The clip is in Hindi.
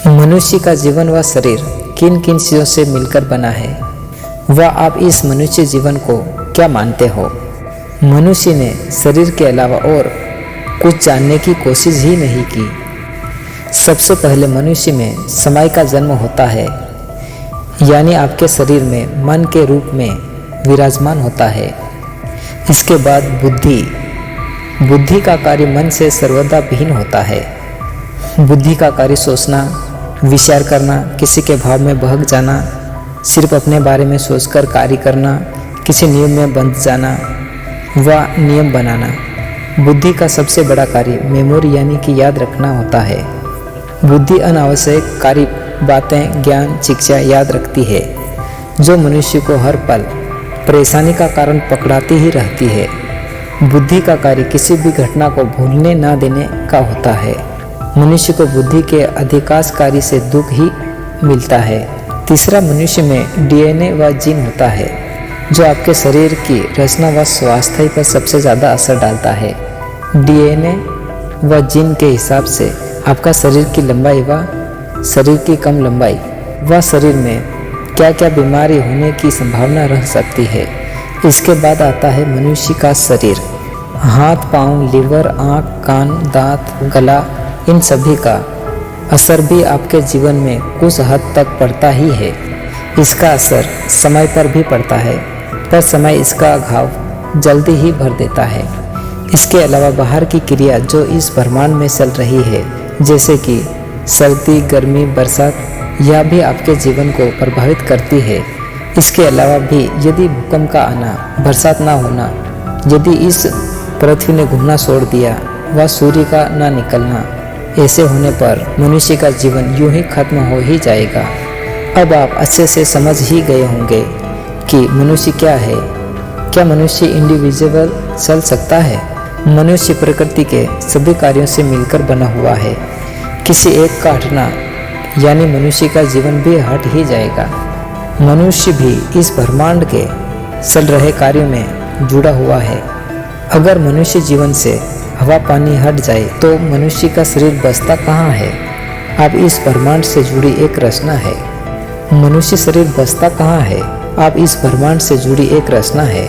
मनुष्य का जीवन व शरीर किन किन चीज़ों से मिलकर बना है, वह आप इस मनुष्य जीवन को क्या मानते हो। मनुष्य ने शरीर के अलावा और कुछ जानने की कोशिश ही नहीं की। सबसे पहले मनुष्य में समय का जन्म होता है, यानी आपके शरीर में मन के रूप में विराजमान होता है। इसके बाद बुद्धि का कार्य मन से सर्वदा भिन्न होता है। बुद्धि का कार्य सोचना, विचार करना, किसी के भाव में बहक जाना, सिर्फ अपने बारे में सोचकर कार्य करना, किसी नियम में बंध जाना व नियम बनाना। बुद्धि का सबसे बड़ा कार्य मेमोरी यानी कि याद रखना होता है। बुद्धि अनावश्यक कार्य, बातें, ज्ञान, शिक्षा याद रखती है, जो मनुष्य को हर पल परेशानी का कारण पकड़ाती ही रहती है। बुद्धि का कार्य किसी भी घटना को भूलने ना देने का होता है। मनुष्य को बुद्धि के अधिकांशकारी से दुख ही मिलता है। तीसरा, मनुष्य में डीएनए व जीन होता है, जो आपके शरीर की रचना व स्वास्थ्य पर सबसे ज़्यादा असर डालता है। डीएनए व जीन के हिसाब से आपका शरीर की लंबाई व शरीर की कम लंबाई व शरीर में क्या क्या बीमारी होने की संभावना रह सकती है। इसके बाद आता है मनुष्य का शरीर। हाथ, पाँव, लीवर, आँख, कान, दांत, गला, इन सभी का असर भी आपके जीवन में कुछ हद तक पड़ता ही है। इसका असर समय पर भी पड़ता है, पर समय इसका घाव जल्दी ही भर देता है। इसके अलावा बाहर की क्रिया जो इस ब्रह्मांड में चल रही है, जैसे कि सर्दी, गर्मी, बरसात, यह भी आपके जीवन को प्रभावित करती है। इसके अलावा भी यदि भूकंप का आना, बरसात ना होना, यदि इस पृथ्वी ने घूमना छोड़ दिया व सूर्य का ना निकलना, ऐसे होने पर मनुष्य का जीवन यूं ही खत्म हो ही जाएगा। अब आप अच्छे से समझ ही गए होंगे कि मनुष्य क्या है। क्या मनुष्य इंडिविजुअल चल सकता है? मनुष्य प्रकृति के सभी कार्यों से मिलकर बना हुआ है। किसी एक का हटना यानी मनुष्य का जीवन भी हट ही जाएगा। मनुष्य भी इस ब्रह्मांड के चल रहे कार्यों में जुड़ा हुआ है। अगर मनुष्य जीवन से हवा पानी हट जाए तो मनुष्य का शरीर बचता कहाँ है। अब इस ब्रह्मांड से जुड़ी एक रचना है। मनुष्य शरीर बचता कहाँ है। अब इस ब्रह्मांड से जुड़ी एक रचना है।